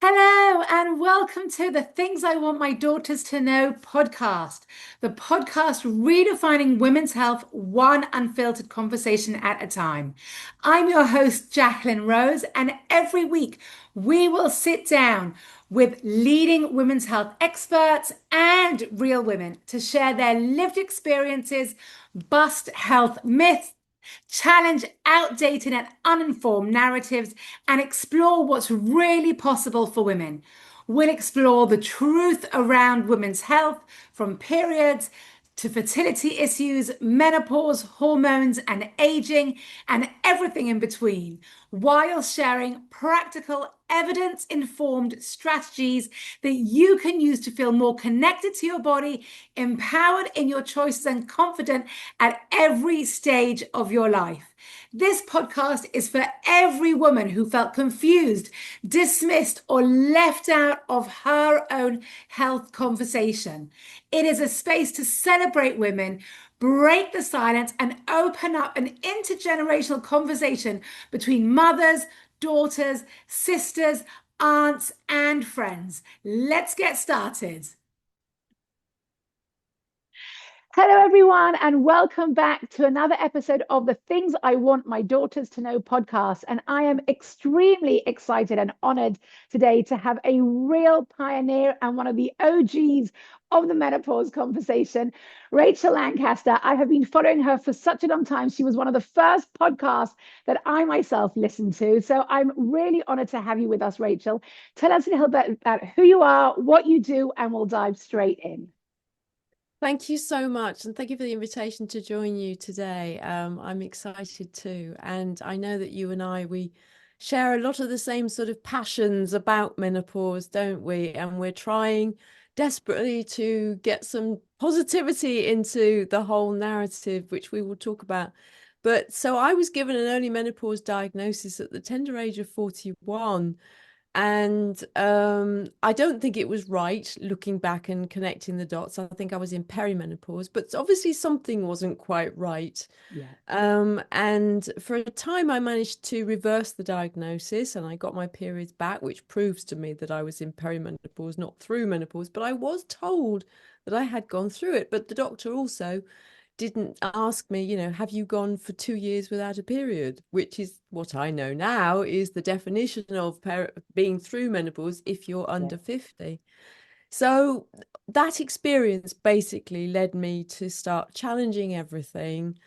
Hello, and welcome to the Things I Want My Daughters to Know podcast, the podcast redefining women's health one unfiltered conversation at a time. I'm your host, Jacqueline Rose, and every week we will sit down with leading women's health experts and real women to share their lived experiences, bust health myths, challenge outdated and uninformed narratives, and explore what's really possible for women. We'll explore the truth around women's health, from periods to fertility issues, menopause, hormones, and aging, and everything in between, while sharing practical, evidence informed strategies that you can use to feel more connected to your body, empowered in your choices, and confident at every stage of your life. This podcast is for every woman who felt confused, dismissed, or left out of her own health conversation. It is a space to celebrate women, break the silence, and open up an intergenerational conversation between mothers, daughters, sisters, aunts, and friends. Let's get started. Hello, everyone, and welcome back to another episode of the Things I Want My Daughters to Know podcast. And I am extremely excited and honored today to have a real pioneer and one of the OGs of the menopause conversation, Rachel Lancaster. I have been following her for such a long time. She was one of the first podcasts that I myself listened to. So I'm really honored to have you with us, Rachel. Tell us a little bit about who you are, what you do, and we'll dive straight in. Thank you so much. And thank you for the invitation to join you today. I'm excited too. And I know that you and we share a lot of the same sort of passions about menopause, don't we? And we're trying desperately to get some positivity into the whole narrative, which we will talk about. But so I was given an early menopause diagnosis at the tender age of 41. And I don't think it was right looking back and connecting the dots. I think I was in perimenopause, but obviously something wasn't quite right. Yeah. And for a time, I managed to reverse the diagnosis and I got my periods back, which proves to me that I was in perimenopause, not through menopause. But I was told that I had gone through it. But the doctor also didn't ask me, have you gone for 2 years without a period? Which is what I know now is the definition of being through menopause if you're Yeah. under 50. So that experience basically led me to start challenging everything,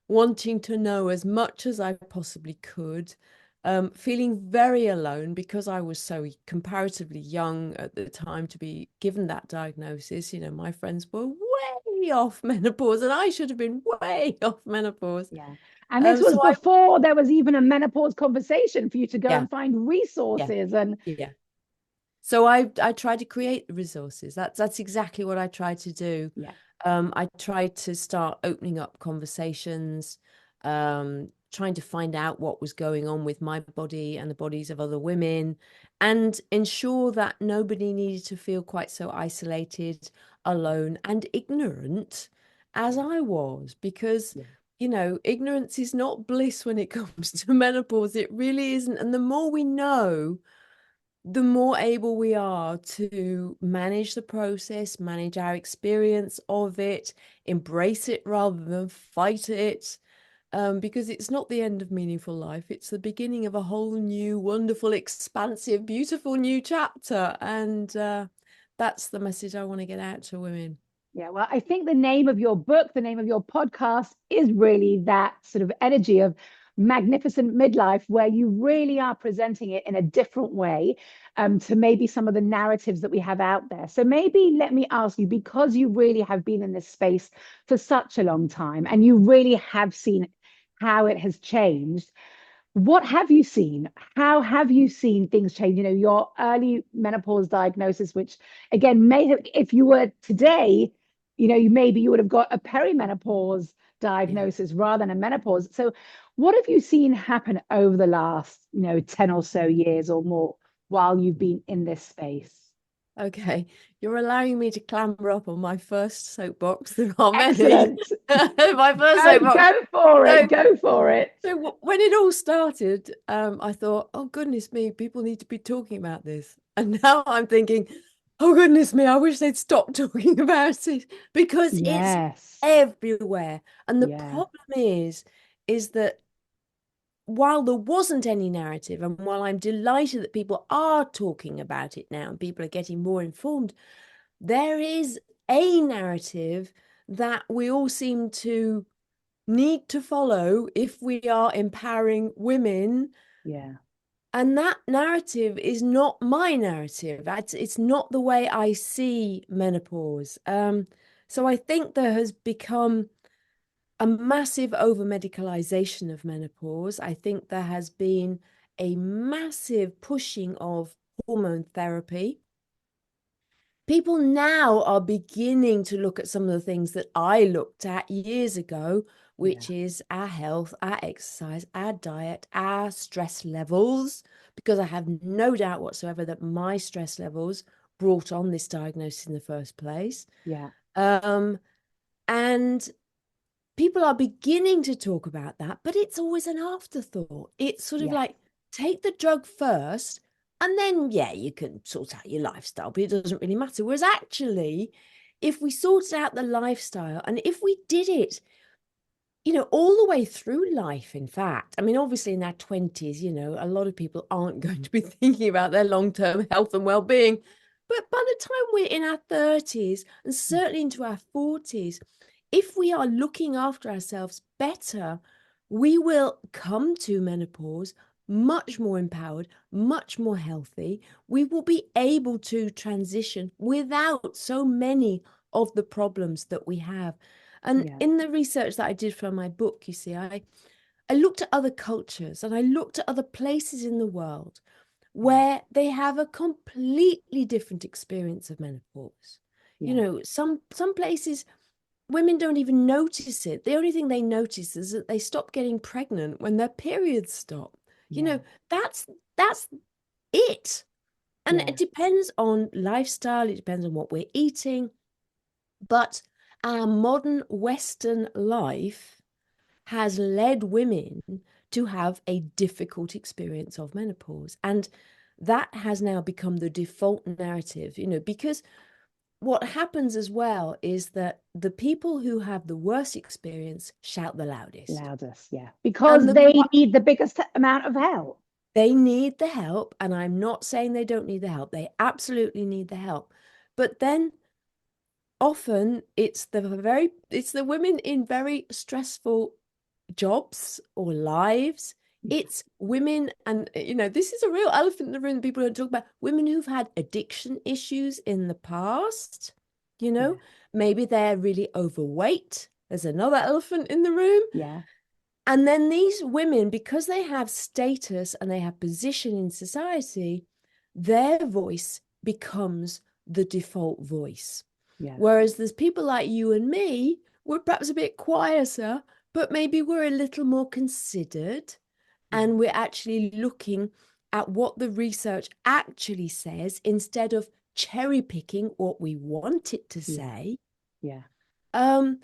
wanting to know as much as I possibly could, feeling very alone because I was so comparatively young at the time to be given that diagnosis. My friends were way off menopause, and I should have been way off menopause. Yeah. And this was So I, before there was even a menopause conversation for you to go yeah, and find yeah, resources. And yeah. So I tried to create the resources. That's exactly what I tried to do. yeah, I tried to start opening up conversations, trying to find out what was going on with my body and the bodies of other women, and ensure that nobody needed to feel quite so isolated, alone, and ignorant as I was, because yeah, ignorance is not bliss when it comes to menopause. It really isn't. And the more we know, the more able we are to manage the process, manage our experience of it, embrace it rather than fight it, because it's not the end of meaningful life. It's the beginning of a whole new, wonderful, expansive, beautiful new chapter. And that's the message I want to get out to women. yeah. Well, I think the name of your book, the name of your podcast is really that sort of energy of magnificent midlife, where you really are presenting it in a different way to maybe some of the narratives that we have out there. So maybe let me ask you, because you really have been in this space for such a long time and you really have seen how it has changed. What have you seen? How have you seen things change? Your early menopause diagnosis, which again may have, if you were today, maybe you would have got a perimenopause Yeah. diagnosis rather than a menopause. So, what have you seen happen over the last, 10 or so years or more while you've been in this space? Okay, you're allowing me to clamber up on my first soapbox. There are many. Excellent. My first Go soapbox. for it. So Go for it. So when it all started, I thought, oh goodness me, people need to be talking about this. And now I'm thinking, oh goodness me, I wish they'd stop talking about it because it's Yes. everywhere. And the Yeah. problem is that while there wasn't any narrative, and while I'm delighted that people are talking about it now and people are getting more informed, there is a narrative that we all seem to need to follow if we are empowering women. Yeah. And that narrative is not my narrative. It's not the way I see menopause. So I think there has become a massive over medicalization of menopause. I think there has been a massive pushing of hormone therapy. People now are beginning to look at some of the things that I looked at years ago, Yeah. which is our health, our exercise, our diet, our stress levels, because I have no doubt whatsoever that my stress levels brought on this diagnosis in the first place. Yeah. Um, and people are beginning to talk about that, but it's always an afterthought. It's sort of Yes. like take the drug first, and then, yeah, you can sort out your lifestyle, but it doesn't really matter. Whereas actually, if we sorted out the lifestyle and if we did it, all the way through life, in fact, I mean, obviously in our 20s, a lot of people aren't going to be thinking about their long-term health and well-being. But by the time we're in our 30s and certainly into our 40s, if we are looking after ourselves better, we will come to menopause much more empowered, much more healthy. We will be able to transition without so many of the problems that we have. And Yeah. in the research that I did for my book, you see, I looked at other cultures and I looked at other places in the world Yeah. where they have a completely different experience of menopause. Yeah. Some places women don't even notice it. The only thing they notice is that they stop getting pregnant when their periods stop. You Yeah. know, that's it. And Yeah. it depends on lifestyle, it depends on what we're eating, but our modern Western life has led women to have a difficult experience of menopause. And that has now become the default narrative, because what happens as well is that the people who have the worst experience shout the loudest. Loudest. Yeah. And Because they need the biggest amount of help. they need the help. And I'm not saying they don't need the help, they absolutely need the help. But then often it's the women in very stressful jobs or lives. It's women, and this is a real elephant in the room that people don't talk about. Women who've had addiction issues in the past, you Yeah. know, maybe they're really overweight. There's another elephant in the room. Yeah. And then these women, because they have status and they have position in society, their voice becomes the default voice. Yeah. Whereas there's people like you and me, we're perhaps a bit quieter, but maybe we're a little more considered. Yeah. And we're actually looking at what the research actually says instead of cherry picking what we want it to Yeah. say. Yeah. Um,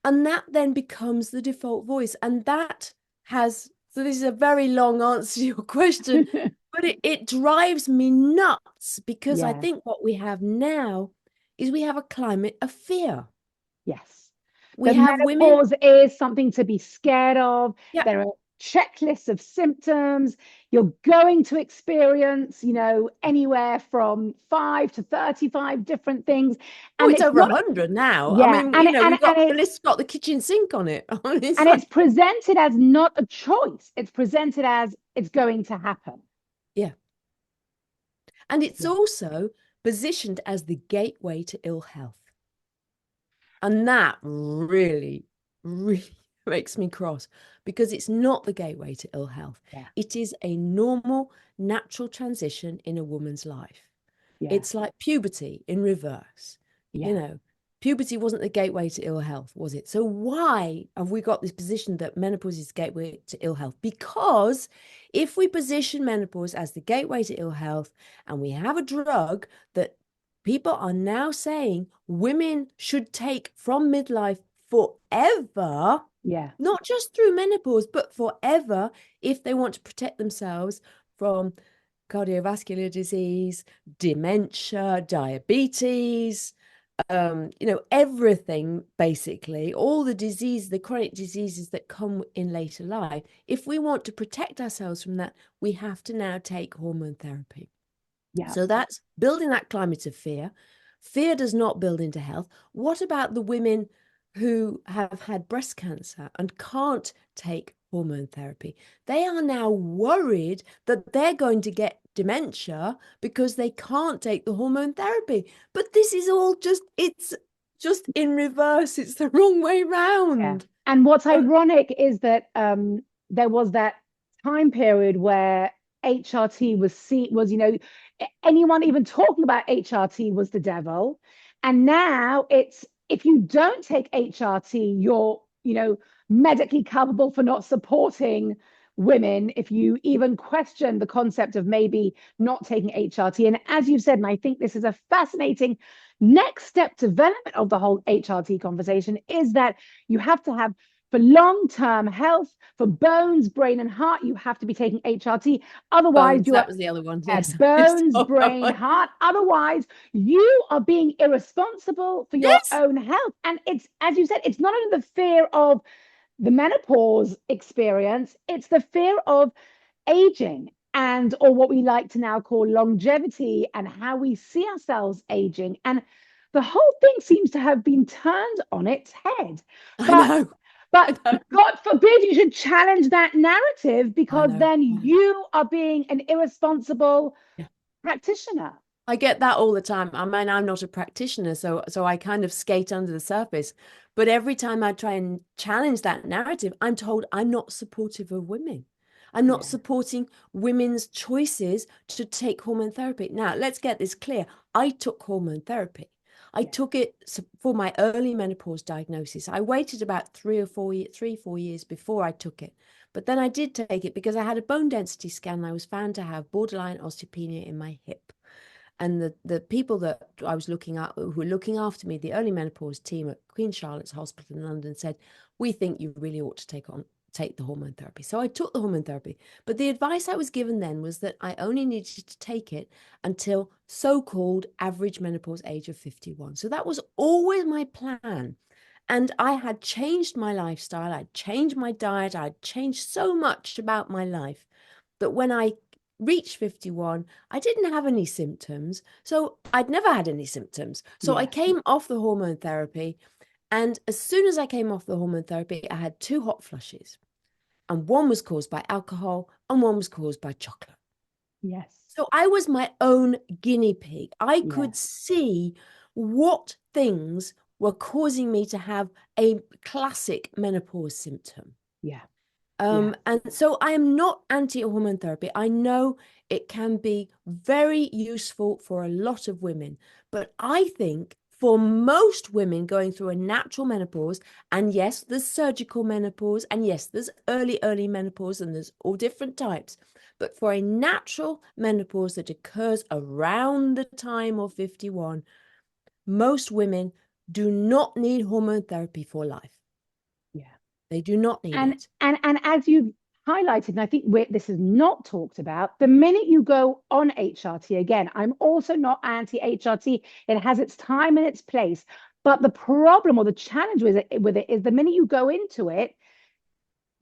and that then becomes the default voice. And that so this is a very long answer to your question, but it drives me nuts because I Yeah. think what we have now is we have a climate of fear. Yes. We The have women, menopause is something to be scared of. yeah. There are checklists of symptoms. You're going to experience, anywhere from 5 to 35 different things. Oh, And it's it's over not, 100 now. I yeah, mean, and we've got the it's list got the kitchen sink on it. It's and it's like, presented as not a choice. It's presented as it's going to happen. yeah. And it's Yeah. also positioned as the gateway to ill health. And that really, really makes me cross because it's not the gateway to ill health. Yeah. It is a normal, natural transition in a woman's life. Yeah. It's like puberty in reverse. You Yeah. know, puberty wasn't the gateway to ill health, was it? So why have we got this position that menopause is the gateway to ill health? Because if we position menopause as the gateway to ill health and we have a drug that people are now saying women should take from midlife forever, Yeah. not just through menopause, but forever if they want to protect themselves from cardiovascular disease, dementia, diabetes, everything basically, all the disease, the chronic diseases that come in later life. If we want to protect ourselves from that, we have to now take hormone therapy. Yeah. So that's building that climate of fear. Fear does not build into health. What about the women who have had breast cancer and can't take hormone therapy? They are now worried that they're going to get dementia because they can't take the hormone therapy. But this is all it's just in reverse. It's the wrong way Yeah. round. And what's Um, ironic is that there was that time period where HRT was, anyone even talking about HRT was the devil. And now it's if you don't take HRT, you're, medically culpable for not supporting women. If you even question the concept of maybe not taking HRT. And as you've said, and I think this is a fascinating next step development of the whole HRT conversation, is that you have to have for long-term health, for bones, brain, and heart, you have to be taking HRT. Otherwise, Bones, you are that was the other one. yeah, Yes. bones, brain, heart. Otherwise, you are being irresponsible for your Yes. own health. And it's, as you said, it's not only the fear of the menopause experience, it's the fear of aging and or what we like to now call longevity and how we see ourselves aging. And the whole thing seems to have been turned on its head. I But know. but I know. God forbid you should challenge that narrative, I because know. then I know. you are being an irresponsible Yeah. practitioner. I get that all the time. I mean, I'm not a practitioner, so I kind of skate under the surface. But every time I try and challenge that narrative, I'm told I'm not supportive of women. I'm not Yeah, supporting women's choices to take hormone therapy. Now, let's get this clear. I took hormone therapy. I yeah, took it for my early menopause diagnosis. I waited about 4 years before I took it. But then I did take it because I had a bone density scan and I was found to have borderline osteopenia in my hip. And the people that I was looking at, who were looking after me, the early menopause team at Queen Charlotte's Hospital in London, said, "We think you really ought to take the hormone therapy." So I took the hormone therapy. But the advice I was given then was that I only needed to take it until so-called average menopause age of 51. So that was always my plan. And I had changed my lifestyle, I'd changed my diet, I'd changed so much about my life that when I reached 51, I didn't have any symptoms. So I'd never had any symptoms. So I yeah, came off the hormone therapy. And as soon as I came off the hormone therapy, I had two hot flushes. And one was caused by alcohol and one was caused by chocolate. yes, So I was my own guinea pig. I yeah, could see what things were causing me to have a classic menopause symptom. yeah, yeah, And so I am not anti-hormone therapy. I know it can be very useful for a lot of women, but I think for most women going through a natural menopause, and yes, there's surgical menopause, and yes, there's early menopause, and there's all different types. But for a natural menopause that occurs around the time of 51, most women do not need hormone therapy for life. yeah. They do not need And it. and as you've highlighted, and I think this is not talked about, the minute you go on HRT, again, I'm also not anti-HRT. It has its time and its place. But the problem or the challenge with it is the minute you go into it,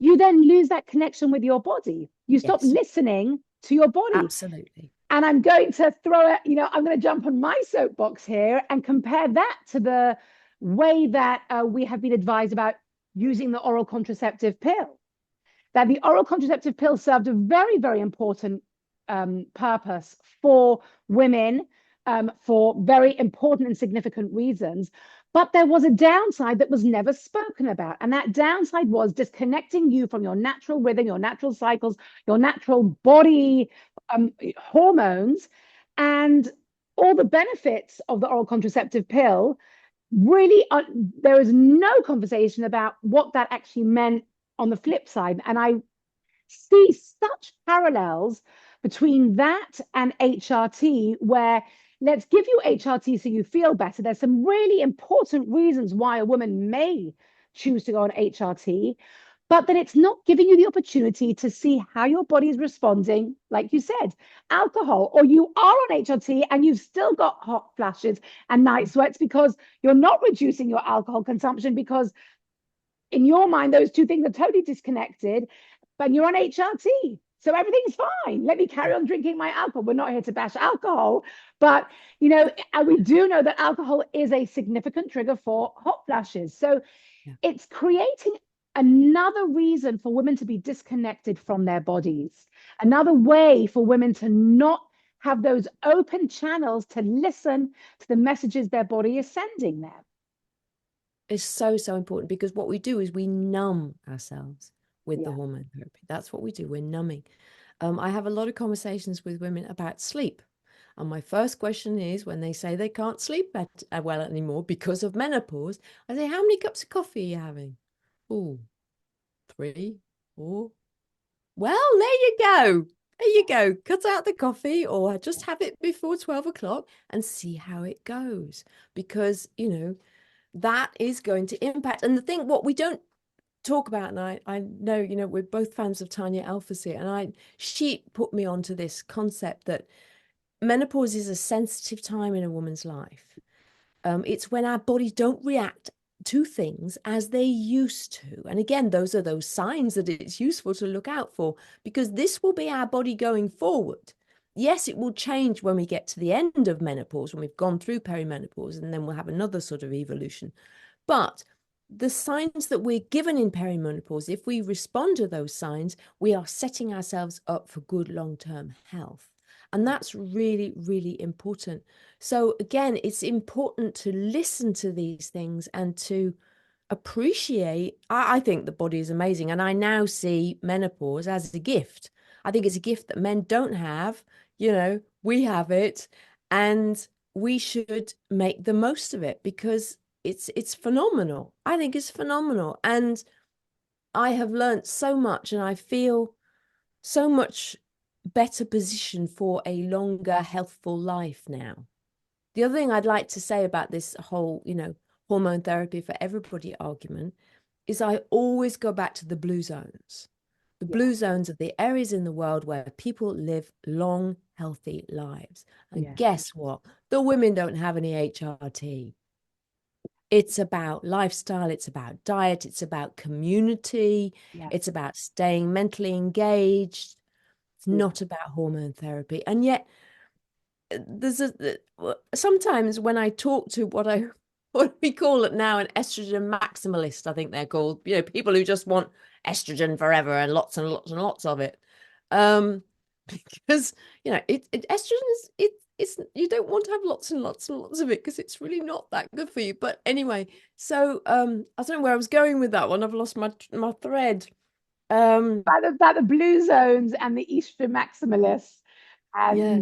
you then lose that connection with your body. You stop Yes. listening to your body. Absolutely. And I'm going to throw it, I'm going to jump on my soapbox here and compare that to the way that we have been advised about using the oral contraceptive pill. That the oral contraceptive pill served a very, very important purpose for women, for very important and significant reasons. But there was a downside that was never spoken about. And that downside was disconnecting you from your natural rhythm, your natural cycles, your natural body hormones, and all the benefits of the oral contraceptive pill. Really, there is no conversation about what that actually meant on the flip side. And I see such parallels between that and HRT, where let's give you HRT so you feel better. There's some really important reasons why a woman may choose to go on HRT. But then it's not giving you the opportunity to see how your body is responding, like you said, alcohol, or you are on HRT and you've still got hot flashes and night sweats because you're not reducing your alcohol consumption because in your mind, those two things are totally disconnected, but you're on HRT. So everything's fine. Let me carry on drinking my alcohol. We're not here to bash alcohol, but and we do know that alcohol is a significant trigger for hot flashes. So Yeah. it's creating another reason for women to be disconnected from their bodies, another way for women to not have those open channels to listen to the messages their body is sending them. It's so, so important because what we do is we numb ourselves with the Yeah, hormone therapy. That's what we do. We're numbing. I have a lot of conversations with women about sleep. And my first question is when they say they can't sleep well anymore because of menopause, I say, how many cups of coffee are you having? Oh, 3, 4. Well, there you go. There you go. Cut out the coffee or just have it before 12 o'clock and see how it goes. Because, that is going to impact. And the thing, what we don't talk about, and I know, we're both fans of Tanya Alphaseer, and she put me onto this concept that menopause is a sensitive time in a woman's life. It's when our bodies don't react to things as they used to. And again, those are those signs that it's useful to look out for because this will be our body going forward. Yes, it will change when we get to the end of menopause, when we've gone through perimenopause, and then we'll have another sort of evolution. But the signs that we're given in perimenopause, if we respond to those signs, we are setting ourselves up for good long-term health. And that's really, really important. So again, it's important to listen to these things and to appreciate. I think the body is amazing. And I now see menopause as a gift. I think it's a gift that men don't have. We have it. And we should make the most of it because it's phenomenal. I think it's phenomenal. And I have learned so much and I feel so much better position for a longer, healthful life now. The other thing I'd like to say about this whole, hormone therapy for everybody argument is I always go back to the blue zones. The yeah, blue zones are the areas in the world where people live long, healthy lives. And yeah, guess what? The women don't have any HRT. It's about lifestyle, it's about diet, it's about community, yeah, it's about staying mentally engaged. It's yeah. not about hormone therapy. And yet sometimes when I talk to what we call it now an estrogen maximalist, I think they're called, people who just want estrogen forever and lots and lots and lots of it. Um, because estrogen it's you don't want to have lots and lots and lots of it because it's really not that good for you. But anyway, so I don't know where I was going with that one. I've lost my thread. Um, About the blue zones and the estrogen maximalists. yeah.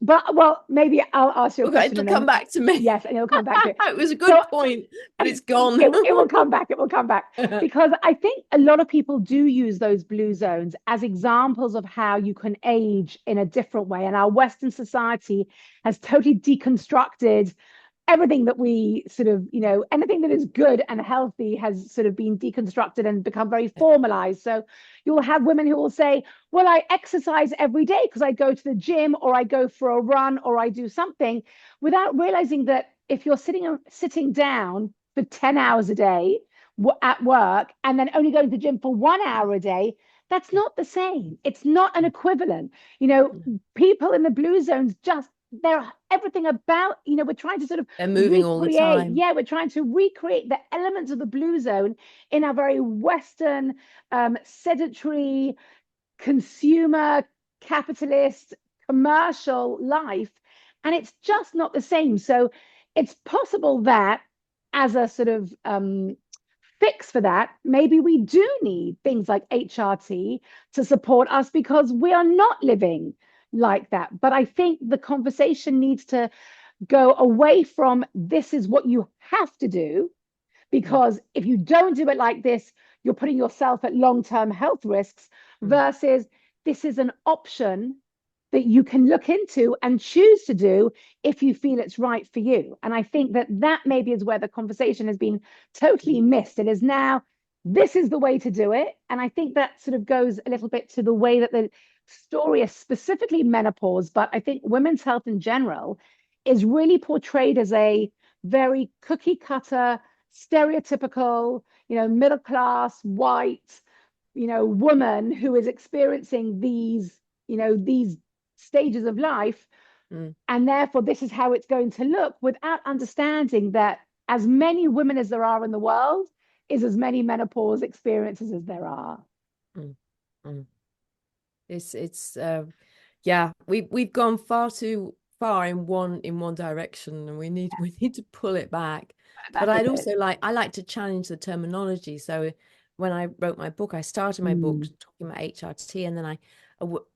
But well, maybe I'll ask you a Okay, question it'll and come then back to me. yes, and it'll come back to it. It was a So good point, but it, it's gone. it will come back. It will come back because I think a lot of people do use those blue zones as examples of how you can age in a different way. And our Western society has totally deconstructed everything that we sort of, anything that is good and healthy has sort of been deconstructed and become very formalized. So you'll have women who will say, well, I exercise every day because I go to the gym or I go for a run or I do something without realizing that if you're sitting down for 10 hours a day at work and then only going to the gym for 1 hour a day, that's not the same. It's not an equivalent. People in the blue zones just they're everything about, we're trying to sort of They're moving all the recreate. time. Yeah, we're trying to recreate the elements of the blue zone in our very Western, sedentary, consumer, capitalist, commercial life. And it's just not the same. So it's possible that as a sort of fix for that, maybe we do need things like HRT to support us because we are not living like that. But I think the conversation needs to go away from this is what you have to do, because if you don't do it like this, you're putting yourself at long-term health risks, Mm. versus this is an option that you can look into and choose to do if you feel it's right for you. And I think that maybe is where the conversation has been totally missed. It is now this is the way to do it. And I think that sort of goes a little bit to the way that the story is specifically menopause, but I think women's health in general is really portrayed as a very cookie cutter, stereotypical, middle class, white, woman who is experiencing these stages of life. Mm. And therefore, this is how it's going to look without understanding that as many women as there are in the world is as many menopause experiences as there are. Mm. Mm. It's yeah, we've gone far too far in one direction, and we need to pull it back. Put it But back a I'd bit. also I like to challenge the terminology. So when I wrote my book, I started my book Mm, talking about HRT, and then I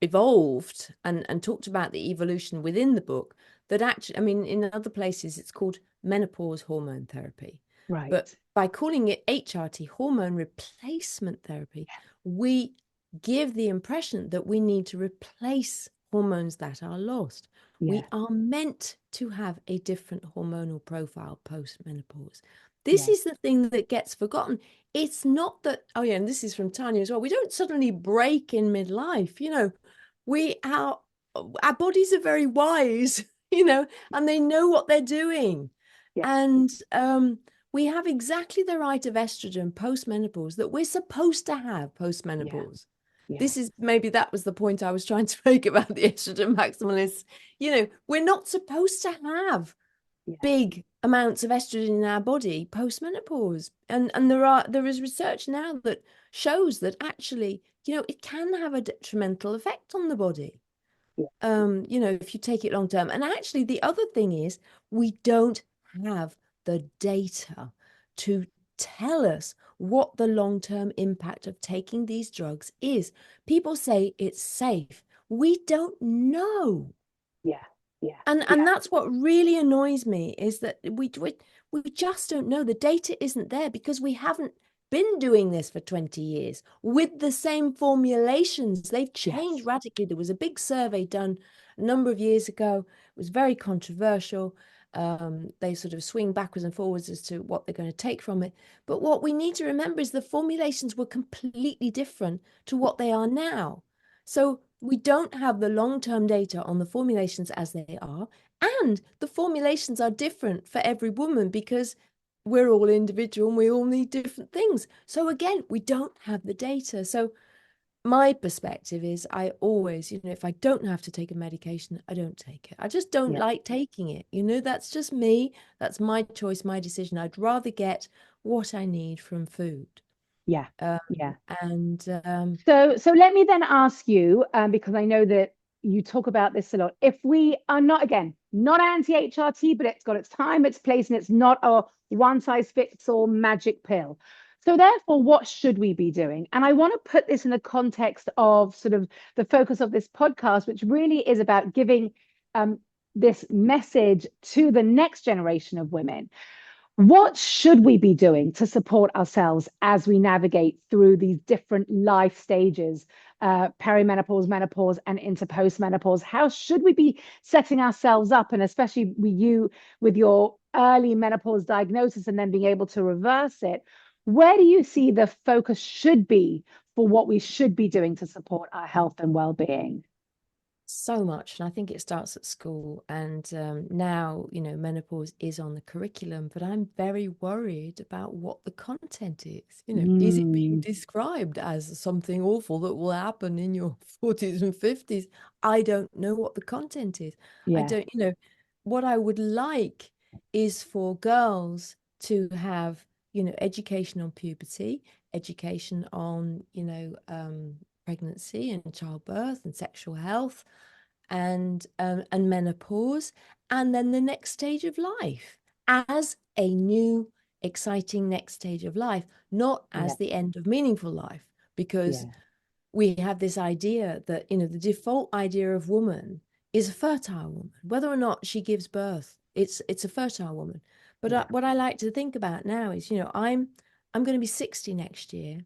evolved and talked about the evolution within the book. That actually, I mean, in other places it's called menopause hormone therapy, but right. by calling it HRT, hormone replacement therapy, we give the impression that we need to replace hormones that are lost. Yeah. We are meant to have a different hormonal profile post menopause. This Yeah. is the thing that gets forgotten. It's not that, oh yeah, and this is from Tanya as well. We don't suddenly break in midlife, we our bodies are very wise, and they know what they're doing. Yeah. And we have exactly the right of estrogen post menopause that we're supposed to have post Yeah. menopause. Yeah. This is maybe that was the point I was trying to make about the estrogen maximalists. We're not supposed to have Yeah. big amounts of estrogen in our body post menopause. And there is research now that shows that actually, it can have a detrimental effect on the body. Yeah. If you take it long term. And actually, the other thing is we don't have the data to tell us what the long term impact of taking these drugs is. People say it's safe. We don't know. Yeah. Yeah. And Yeah. that's what really annoys me is that we just don't know. The data isn't there because we haven't been doing this for 20 years with the same formulations. They've changed Yes. radically. There was a big survey done a number of years ago. It was very controversial. They sort of swing backwards and forwards as to what they're going to take from it. But what we need to remember is the formulations were completely different to what they are now. So we don't have the long-term data on the formulations as they are, and the formulations are different for every woman because we're all individual and we all need different things. So again, we don't have the data. So my perspective is I always, if I don't have to take a medication, I don't take it. I just don't Yeah. like taking it. That's just me. That's my choice, my decision. I'd rather get what I need from food. Yeah. Um, Yeah. and So let me then ask you, because I know that you talk about this a lot. If we are not, again, not anti-HRT, but it's got its time, its place, and it's not a one size fits all magic pill. So therefore, what should we be doing? And I want to put this in the context of sort of the focus of this podcast, which really is about giving um, this message to the next generation of women. What should we be doing to support ourselves as we navigate through these different life stages, perimenopause, menopause, and into postmenopause? How should we be setting ourselves up, and especially with your early menopause diagnosis and then being able to reverse it? Where do you see the focus should be for what we should be doing to support our health and well-being? so much, and I think it starts at school. And now, menopause is on the curriculum, but I'm very worried about what the content is. Is it being Mm, described as something awful that will happen in your 40s and 50s? I don't know what the content is. I yeah, don't, what I would like is for girls to have, education on puberty, education on, pregnancy and childbirth and sexual health and menopause, and then the next stage of life as a new exciting next stage of life, not yeah, as the end of meaningful life, because yeah, we have this idea that the default idea of woman is a fertile woman, whether or not she gives birth, it's a fertile woman. But yeah, what I like to think about now is, I'm going to be 60 next year.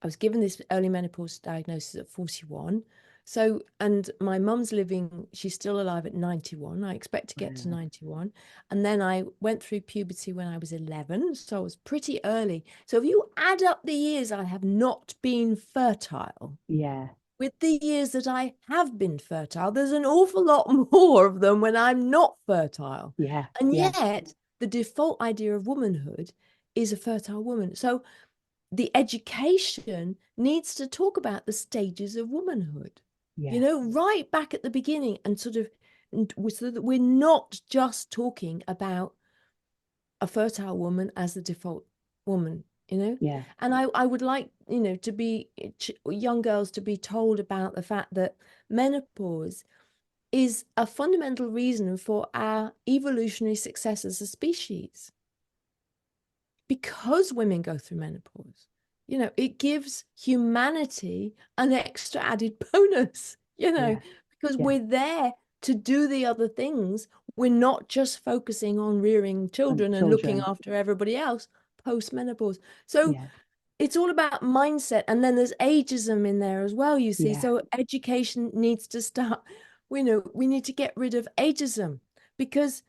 I was given this early menopause diagnosis at 41. So, and my mum's living, she's still alive at 91. I expect to get to Wow. 91. And then I went through puberty when I was 11. So I was pretty early. So if you add up the years I have not been fertile Yeah. with the years that I have been fertile, there's an awful lot more of them when I'm not fertile. Yeah. And Yeah. yet, the default idea of womanhood is a fertile woman. So the education needs to talk about the stages of womanhood, Yes. right back at the beginning, and sort of, so that we're not just talking about a fertile woman as the default woman. Yeah. And I would like, to be young girls to be told about the fact that menopause is a fundamental reason for our evolutionary success as a species, because women go through menopause. It gives humanity an extra added bonus, Yeah. because Yeah. we're there to do the other things. We're not just focusing on rearing And children and looking children. after everybody else post menopause. So Yeah. it's all about mindset. And then there's ageism in there as well, you see. Yeah. So education needs to start, we need to get rid of ageism, because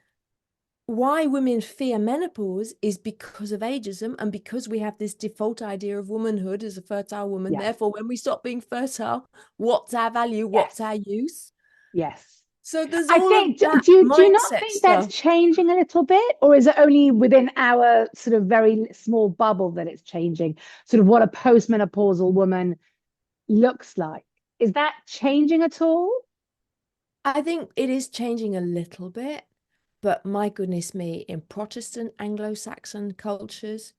why women fear menopause is because of ageism, and because we have this default idea of womanhood as a fertile woman. Yeah. Therefore, when we stop being fertile, what's our value? What's Yes. our use? Yes. So there's I all of think, that do you not mindset think that's stuff. changing a little bit? Or is it only within our sort of very small bubble that it's changing? Sort of what a postmenopausal woman looks like. Is that changing at all? I think it is changing a little bit, but my goodness me, in Protestant Anglo-Saxon cultures,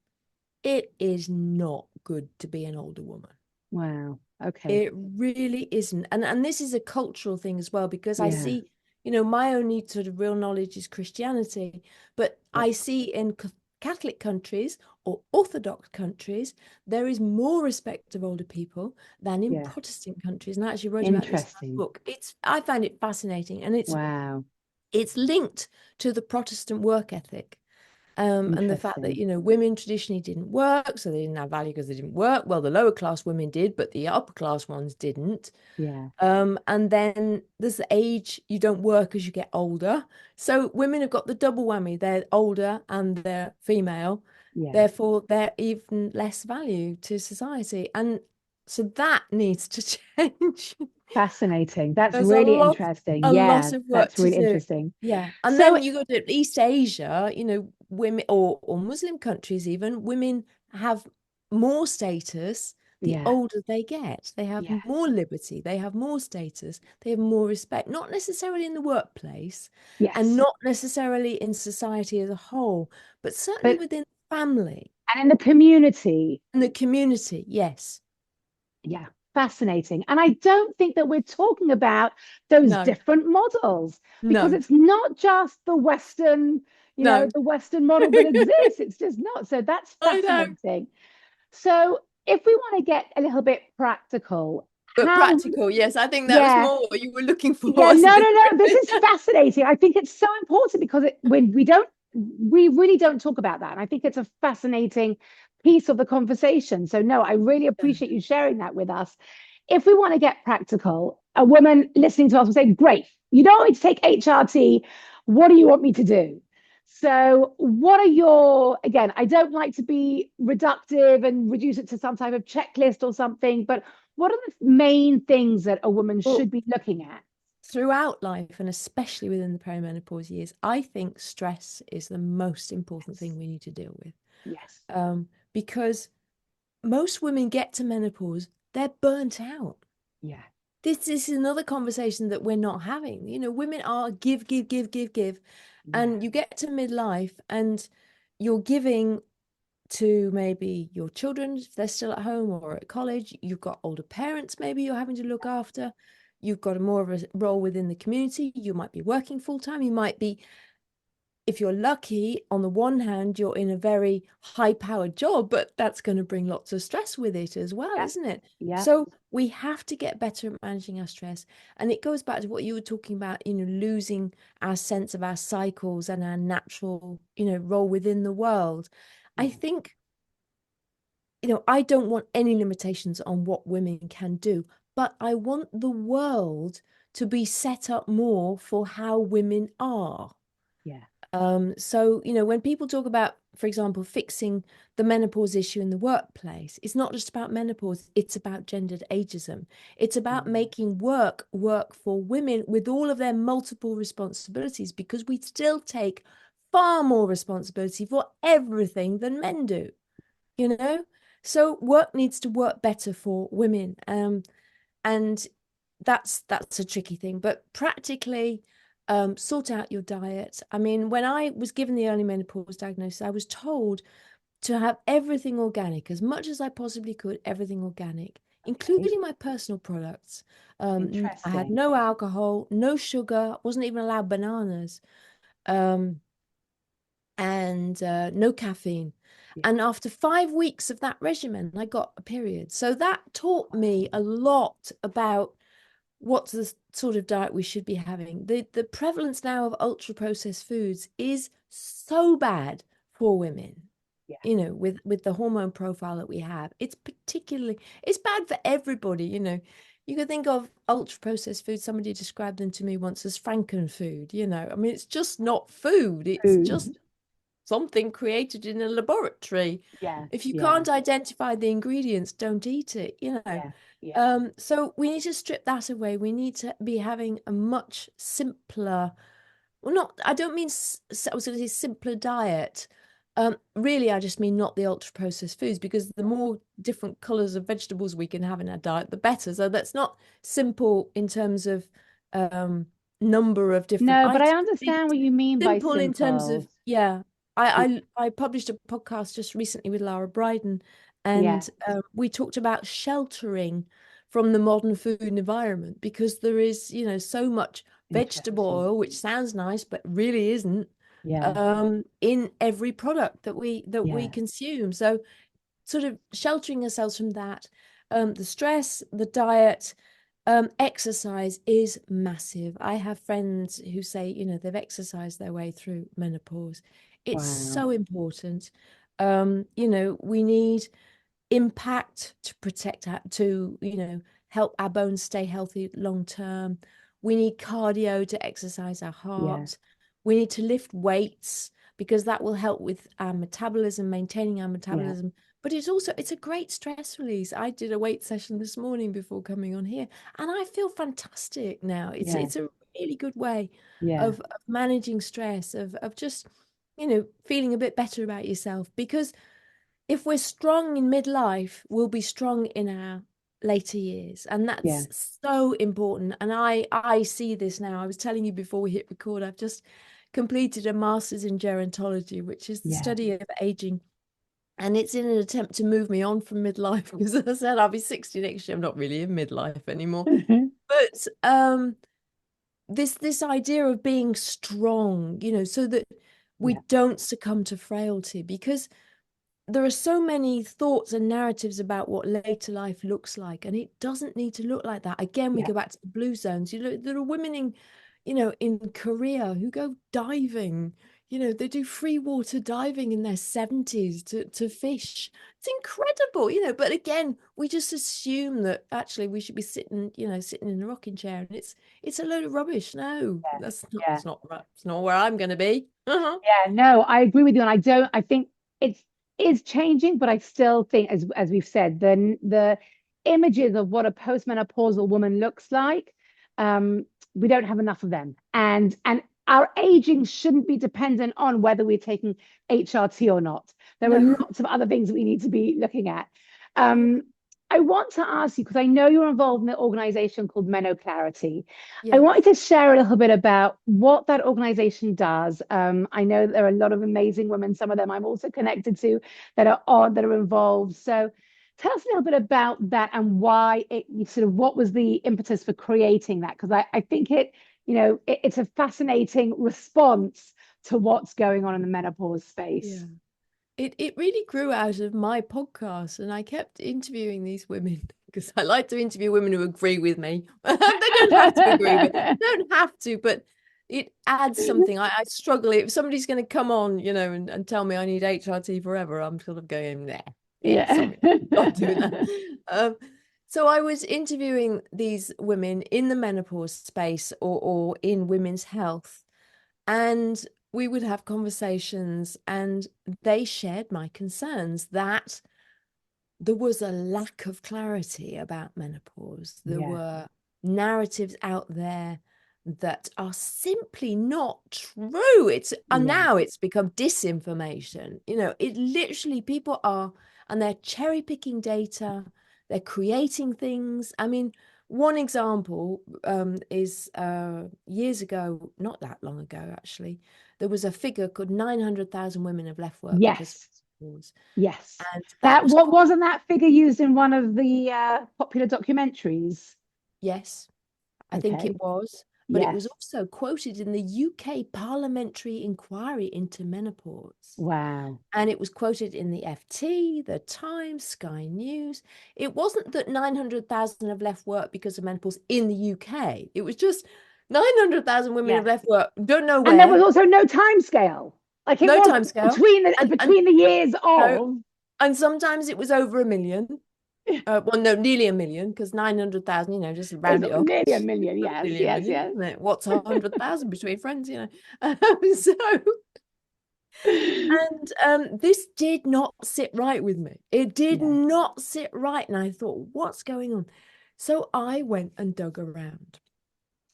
it is not good to be an older woman. Wow. Okay. It really isn't. And this is a cultural thing as well, because I Yeah. see, my only sort of real knowledge is Christianity, but Yep. I see in Catholic countries or Orthodox countries, there is more respect of older people than in Yeah. Protestant countries. And I actually wrote about this in my Interesting. book. I find it fascinating, and Wow. it's linked to the Protestant work ethic. And the fact that, Interesting. women traditionally didn't work, so they didn't have value because they didn't work. Well, the lower class women did, but the upper class ones didn't. Yeah. And then there's the age you don't work as you get older. So women have got the double whammy. They're older and they're female. Yeah. Therefore, they're even less value to society. And so that needs to change. Fascinating. That's There's really interesting. a lot Yeah, of work that's to really do. interesting. Yeah. And So, then you go to East Asia, women, or Muslim countries even, women have more status the yeah. older they get. They have Yeah. more liberty, they have more status, they have more respect, not necessarily in the workplace and Yes. not necessarily in society as a whole, but certainly But within family and in the community, and the community. Yes. yeah, fascinating. And I don't think that we're talking about those No, different models because no, it's not just the Western, no. the Western model that exists. It's just not. So that's I know. fascinating. So if we want to get a little bit practical, But how, practical, yes, I think that was yeah, more what you were looking for, yeah, wasn't no. This is it? fascinating. I think it's so important because when we really don't talk about that. And I think it's a fascinating piece of the conversation. So, no, I really appreciate you sharing that with us. If we want to get practical, a woman listening to us will say, great, you don't want me to take HRT. What do you want me to do? So, what are again, I don't like to be reductive and reduce it to some type of checklist or something, but what are the main things that a woman Well, should be looking at? throughout life, and especially within the perimenopause years, I think stress is the most important Yes. thing we need to deal with. Yes. Because most women get to menopause, they're burnt out. Yeah. This is another conversation that we're not having. Women are give, give, give, give, give. Yeah. And you get to midlife and you're giving to maybe your children if they're still at home or at college. You've got older parents maybe you're having to look after. You've got a more of a role within the community. You might be working full time. You might be, if you're lucky, on the one hand, you're in a very high powered job, but that's going to bring lots of stress with it as well, Yeah. isn't it? Yeah. So we have to get better at managing our stress. And it goes back to what you were talking about, losing our sense of our cycles and our natural, role within the world. I Yeah. think, I don't want any limitations on what women can do, but I want the world to be set up more for how women are. Yeah. So, when people talk about, for example, fixing the menopause issue in the workplace, it's not just about menopause, it's about gendered ageism. It's about making work for women with all of their multiple responsibilities, because we still take far more responsibility for everything than men do, you know? So work needs to work better for women. And that's a tricky thing, but practically sort out your diet. I mean, when I was given the early menopause diagnosis, I was told to have everything organic, as much as I possibly could, everything organic, Okay. including my personal products. I had Interesting. no alcohol, no sugar, wasn't even allowed bananas, um, and no caffeine. Yeah. And after 5 weeks of that regimen, I got a period. So that taught me Wow. a lot about what's the sort of diet we should be having. The prevalence now of ultra processed foods is so bad for women, Yeah. with the hormone profile that we have. It's bad for everybody. You could think of ultra processed food. Somebody described them to me once as frankenfood. I mean, it's just not food. It's Food. just something created in a laboratory. Yeah. If you Yeah. can't identify the ingredients, don't eat it. Yeah. Yeah. So we need to strip that away. We need to be having a much simpler, well, not, I don't mean, I was going to say simpler diet. Really, I just mean not the ultra processed foods, because the more different colors of vegetables we can have in our diet, the better. So that's not simple in terms of um, number of different No, but I items. understand what you mean by Simple in terms of, simple. yeah. Y- I published a podcast just recently with Laura Bryden, Yeah. and we talked about sheltering from the modern food environment, because there is, so much vegetable Interesting. oil, which sounds nice but really isn't, Yeah. in every product that we Yeah. consume. So sort of sheltering ourselves from that, the stress, the diet, exercise is massive. I have friends who say, they've exercised their way through menopause. It's Wow. so important. We need impact to protect to help our bones stay healthy long term. We need cardio to exercise our Yeah. heart. We need to lift weights, because that will help with our metabolism, maintaining our Yeah. metabolism. But it's a great stress release. I did a weight session this morning before coming on here, and I feel fantastic now. it's Yeah. it's a really good way Yeah. of managing stress, of just feeling a bit better about yourself, because if we're strong in midlife, we'll be strong in our later years. And Yeah. that's so important. And I see this now. I was telling you before we hit record, I've just completed a master's in gerontology, which is the Yeah. study of aging. And it's in an attempt to move me on from midlife, because as I said, I'll be 60 next year. I'm not really in midlife anymore. But this idea of being strong, so that we Yeah. don't succumb to frailty, because there are so many thoughts and narratives about what later life looks like, and it doesn't need to look like that. Again, we Yeah. go back to the blue zones. There are women in Korea who go diving. They do free water diving in their 70s to fish. It's incredible. But again, we just assume that actually we should be sitting in a rocking chair, and it's a load of rubbish. No, Yeah. that's not, Yeah. it's not right. It's not where I'm going to be. Yeah, no, I agree with you, and I think it's is changing, but I still think, as we've said, the images of what a postmenopausal woman looks like, um, we don't have enough of them, and our aging shouldn't be dependent on whether we're taking HRT or not. There are No. lots of other things that we need to be looking at. Yeah. Um, I want to ask you, because I know you're involved in an organization called MenoClarity. I Yes. wanted to share a little bit about what that organization does. I know there are a lot of amazing women, some of them I'm also connected to, that are involved. So tell us a little bit about that, and why what was the impetus for creating that? Because I think it's a fascinating response to what's going on in the menopause space. Yeah. It really grew out of my podcast, and I kept interviewing these women because I like to interview women who agree with me. They don't have to agree with, don't have to, but it adds something. I struggle if somebody's going to come on, and tell me I need HRT forever. I'm sort of going, nah, yeah, Yeah. sorry, I'm not doing that. Um, So I was interviewing these women in the menopause space or in women's health, and we would have conversations, and they shared my concerns that there was a lack of clarity about menopause. There Yeah. were narratives out there that are simply not true. And Yeah. now it's become disinformation. It literally, people are, and they're cherry picking data, they're creating things. I mean, one example is years ago, not that long ago, actually, there was a figure called 900,000 women have left work because of Yes. menopause. Yes. And that That was what wasn't that figure used in one of the popular documentaries? yes, I think it Okay. was, but it was Yes. also quoted in the UK parliamentary inquiry into menopause. Wow. And it was quoted in the FT, the Times, Sky News. It wasn't that 900,000 have left work because of menopause in the UK. It was just 900,000 women have Yeah. left work, don't know And there where, was also no time scale. Like it no was time scale. between the And between the years no, of and sometimes it was over a million. Well, no, nearly a million, because 900,000, just round it up. nearly a million. Yes, Nearly a yes, million, yes. isn't it? What's 100,000 between friends? So, and this did not sit right with me. It did Yeah. not sit right. And I thought, what's going on? So I went and dug around.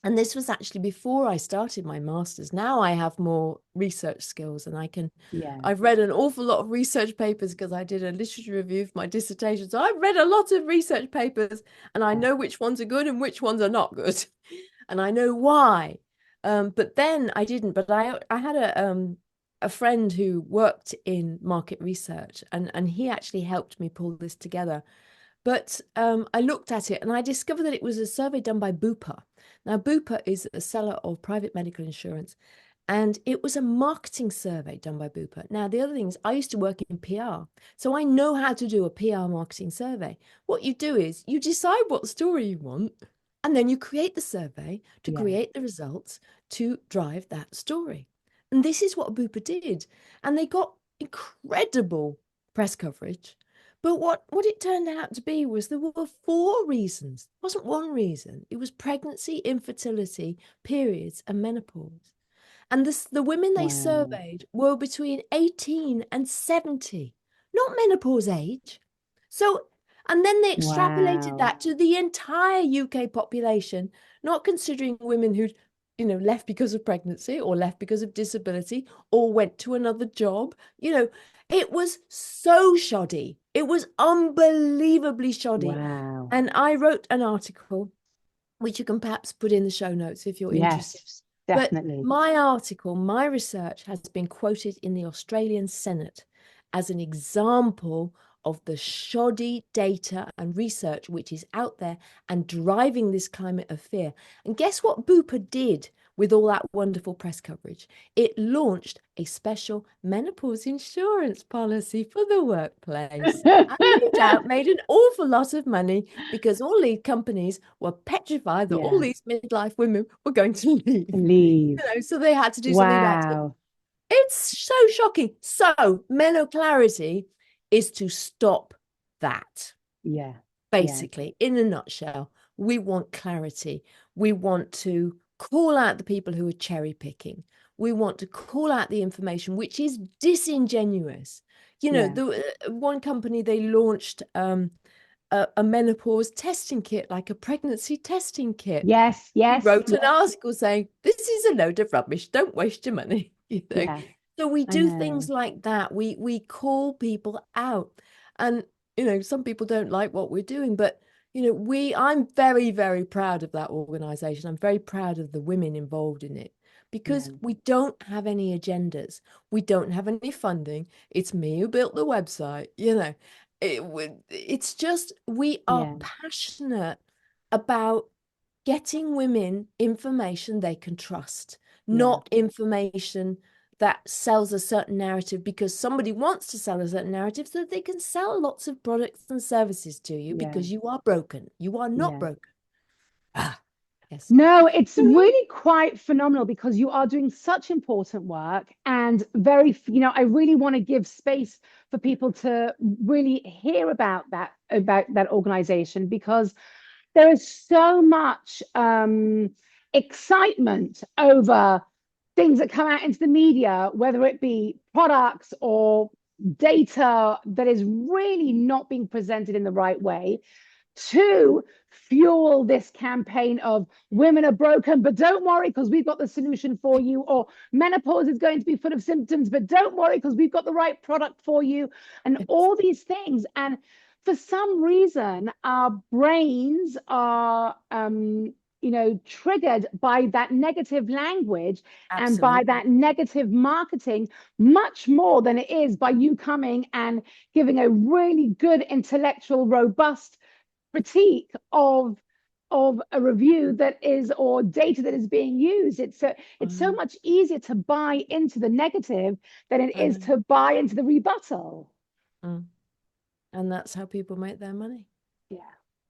And this was actually before I started my master's. Now I have more research skills and Yeah. I've read an awful lot of research papers because I did a literature review for my dissertation. So I've read a lot of research papers and I Yeah. know which ones are good and which ones are not good. And I know why. But then I didn't. But I had a friend who worked in market research, and he actually helped me pull this together. But I looked at it and I discovered that it was a survey done by Bupa. Now, Bupa is a seller of private medical insurance, and it was a marketing survey done by Bupa. Now, the other thing is, I used to work in PR, so I know how to do a PR marketing survey. What you do is you decide what story you want, and then you create the survey to Yeah. create the results to drive that story. And this is what Bupa did. And they got incredible press coverage. But what it turned out to be was there were 4 reasons. It wasn't one reason. It was pregnancy, infertility, periods, and menopause. And the women they Wow. surveyed were between 18 and 70, not menopause age. So, and then they extrapolated Wow. that to the entire UK population, not considering women who'd, left because of pregnancy or left because of disability or went to another job. It was so shoddy. It was unbelievably shoddy. Wow. And I wrote an article, which you can perhaps put in the show notes if you're interested. Yes, But definitely. my article, my research has been quoted in the Australian Senate as an example of the shoddy data and research which is out there and driving this climate of fear. And guess what Bupa did with all that wonderful press coverage? It launched a special menopause insurance policy for the workplace. And no doubt made an awful lot of money because all these companies were petrified that all Yeah. these midlife women were going to leave. Leave. So they had to do something about it. Wow. It's so shocking. So MenoClarity is to stop that. Yeah. Yeah. Basically, in a nutshell, we want clarity. We want to call out the people who are cherry picking. We want to call out the information which is disingenuous. Yeah. The one company, they launched a menopause testing kit, like a pregnancy testing kit. Yes. He Yes. wrote an Yes. article saying, this is a load of rubbish. Don't waste your money. Yeah. So we I do things know. like that. We call people out. And, some people don't like what we're doing, but, I'm very, very proud of that organization. I'm very proud of the women involved in it because Yeah. we don't have any agendas. We don't have any funding. It's me who built the website, it's just we are Yeah. passionate about getting women information they can trust, Yeah. not information that sells a certain narrative because somebody wants to sell a certain narrative so that they can sell lots of products and services to you Yeah. because you are broken. You are not Yeah. broken. Ah, Yes. No, it's really quite phenomenal because you are doing such important work and I really want to give space for people to really hear about that organization because there is so much excitement over things that come out into the media, whether it be products or data that is really not being presented in the right way, to fuel this campaign of women are broken, but don't worry because we've got the solution for you, or menopause is going to be full of symptoms, but don't worry because we've got the right product for you, and all these things. And for some reason, our brains are triggered by that negative language and by Absolutely. that negative marketing much more than it is by you coming and giving a really good intellectual robust critique of a review that is, or data that is being used. It's so much easier to buy into the negative than it is to buy into the rebuttal. And that's how people make their money.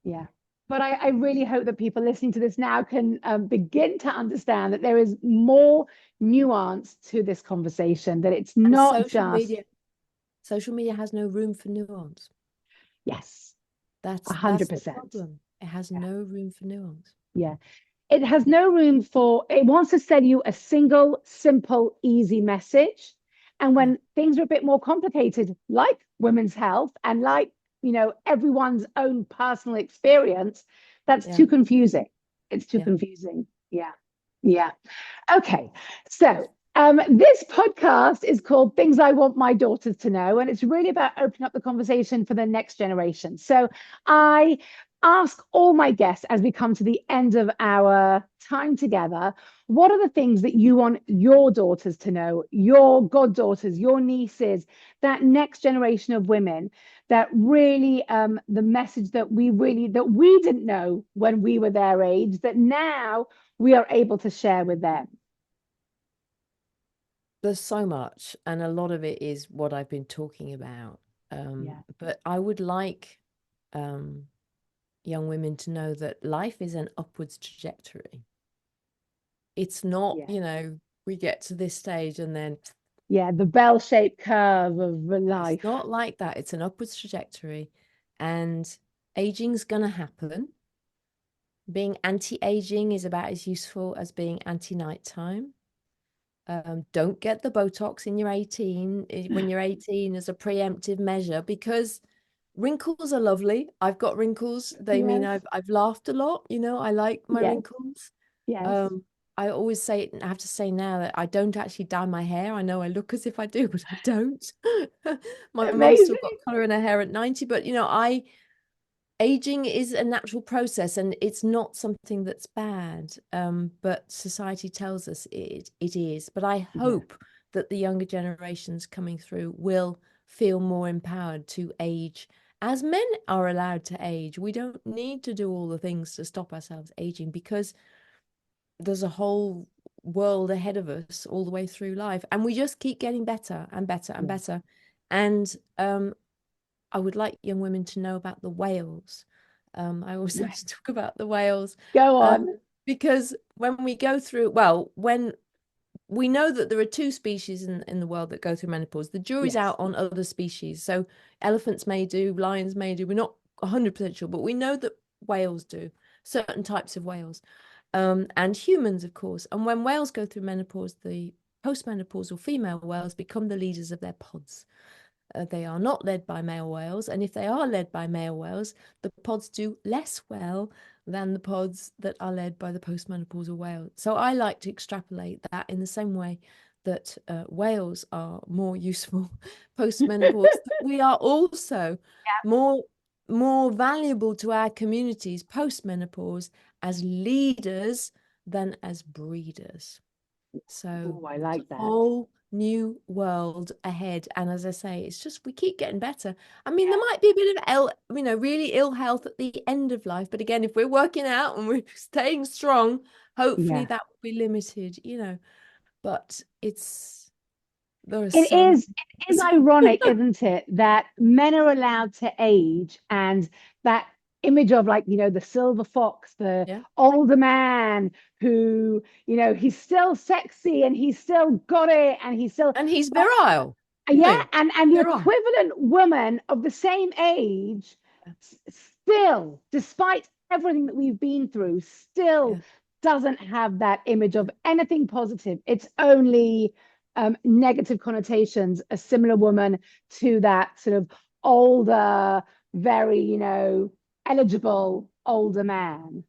Yeah. But I really hope that people listening to this now can begin to understand that there is more nuance to this conversation, that it's And not just. social media has no room for nuance. Yes, That's the 100%. problem. It has no room for nuance. Yeah. It has no room for, it wants to send you a single, simple, easy message. And when things are a bit more complicated, like women's health and like, everyone's own personal experience, that's too confusing. It's too confusing. Yeah. Yeah. Okay. So this podcast is called Things I Want My Daughters to Know, and it's really about opening up the conversation for the next generation. So I ask all my guests as we come to the end of our time together, what are the things that you want your daughters to know, your goddaughters, your nieces, that next generation of women, that really the message that we didn't know when we were their age, that now we are able to share with them? There's so much, and a lot of it is what I've been talking about. But I would like young women to know that life is an upwards trajectory. It's not, we get to this stage and then the bell-shaped curve of life. It's not like that. It's an upwards trajectory, and aging's gonna happen. Being anti-aging is about as useful as being anti-nighttime. Don't get the Botox in your 18 when you're 18 as a preemptive measure, because wrinkles are lovely. I've got wrinkles. They mean I've laughed a lot. I like my wrinkles. Yes. I always say, I have to say now that I don't actually dye my hair. I know I look as if I do, but I don't. My mum's still got color in her hair at 90, but aging is a natural process and it's not something that's bad. But society tells us it is. But I hope that the younger generations coming through will feel more empowered to age as men are allowed to age. We don't need to do all the things to stop ourselves aging, because there's a whole world ahead of us all the way through life, and we just keep getting better and better and better. And I would like young women to know about the whales. I always have to talk about the whales. Go on. Because when we go through, when we know that there are two species in the world that go through menopause, the jury's out on other species. So elephants may do, lions may do. We're not 100% sure, but we know that whales do, certain types of whales. And humans, of course. And when whales go through menopause, the postmenopausal female whales become the leaders of their pods. They are not led by male whales, and if they are led by male whales, the pods do less well than the pods that are led by the postmenopausal whale. So I like to extrapolate that in the same way that whales are more useful post-menopause. We are also more valuable to our communities post-menopause as leaders than as breeders. So I like that. Whole new world ahead. And as I say, it's just, we keep getting better. I mean, there might be a bit of really ill health at the end of life, but again, if we're working out and we're staying strong, hopefully that will be limited, but there are It so is ironic, isn't it, that men are allowed to age and that image of, like, the silver fox, the Yeah. older man who, he's still sexy and he's still got it and he's still, And he's virile. yeah, and the Virile. equivalent woman of the same age, still, despite everything that we've been through, still Yeah. doesn't have that image of anything positive. It's only negative connotations. A similar woman to that sort of older, very, eligible older man.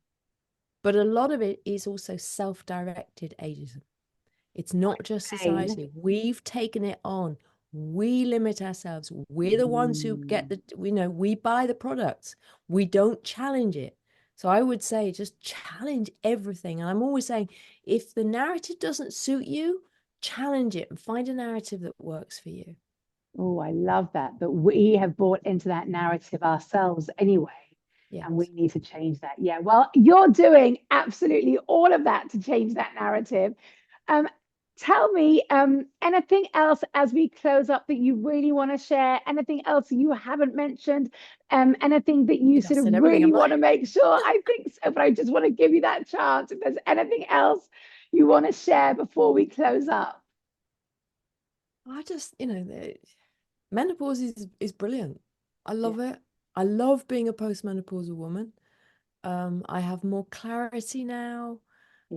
But a lot of it is also self-directed ageism. It's not just Pain. society. We've taken it on. We limit ourselves. We're the ones who get we buy the products. We don't challenge it. So I would say just challenge everything. And I'm always saying, if the narrative doesn't suit you, challenge it and find a narrative that works for you. Oh, I love that. But we have bought into that narrative ourselves anyway. Yes. And we need to change that. Yeah. Well, you're doing absolutely all of that to change that narrative. Tell me anything else as we close up that you really want to share, anything else you haven't mentioned, anything that you sort of really want to make sure. I think so, but I just want to give you that chance if there's anything else you want to share before we close up. I just, menopause is brilliant. I love it. I love being a postmenopausal woman. I have more clarity now.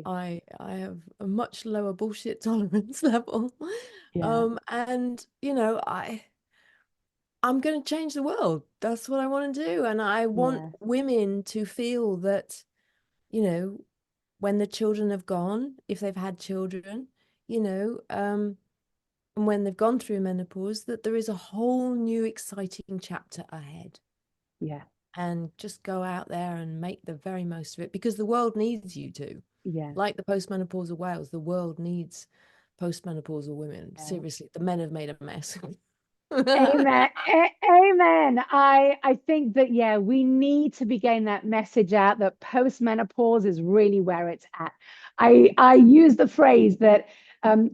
I have a much lower bullshit tolerance level. And I'm going to change the world. That's what I want to do. And I want women to feel that, when the children have gone, if they've had children, and when they've gone through menopause, that there is a whole new exciting chapter ahead. Yeah. And just go out there and make the very most of it, because the world needs you to. Yeah. Like the postmenopausal whales, the world needs postmenopausal women. Yeah. Seriously, the men have made a mess. Amen. Amen. I think that, we need to be getting that message out that postmenopause is really where it's at. I use the phrase that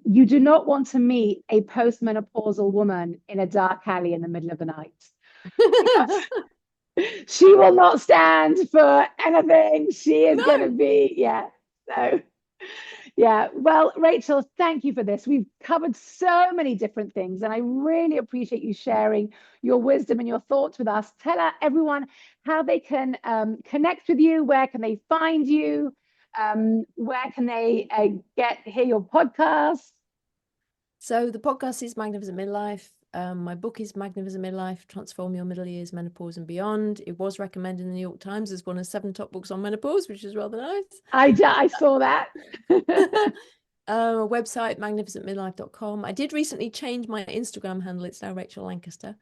you do not want to meet a postmenopausal woman in a dark alley in the middle of the night. She will not stand for anything. She is going to be, so. Yeah, well, Rachel, thank you for this. We've covered so many different things, and I really appreciate you sharing your wisdom and your thoughts with us. Tell everyone how they can connect with you. Where can they find you? Where can they hear your podcast? So the podcast is Magnificent Midlife. My book is Magnificent Midlife, Transform Your Middle Years, Menopause and Beyond. It was recommended in the New York Times as one of 7 top books on menopause, which is rather nice. I saw that. Website, magnificentmidlife.com. I did recently change my Instagram handle. It's now Rachel Lankester.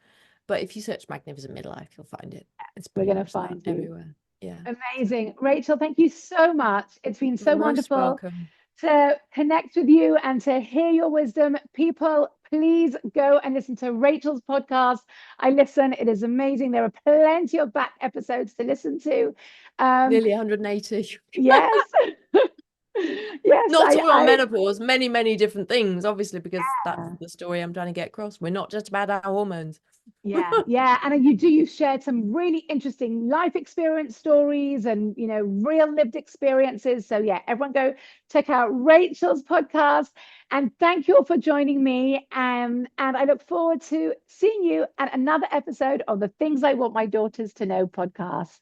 But if you search Magnificent Midlife, you'll find it. We're going to find you everywhere. Yeah. Amazing. Rachel, thank you so much. It's been so wonderful welcome. To connect with you and to hear your wisdom. People, please go and listen to Rachel's podcast. I listen. It is amazing. There are plenty of back episodes to listen to. Nearly 180. Yes. Yes. Not all on menopause, many different things, obviously, because that's the story I'm trying to get across. We're not just about our hormones. Yeah. And you've shared some really interesting life experience stories and, real lived experiences. So everyone go check out Rachel's podcast, and thank you all for joining me. And I look forward to seeing you at another episode of the Things I Want My Daughters to Know podcast.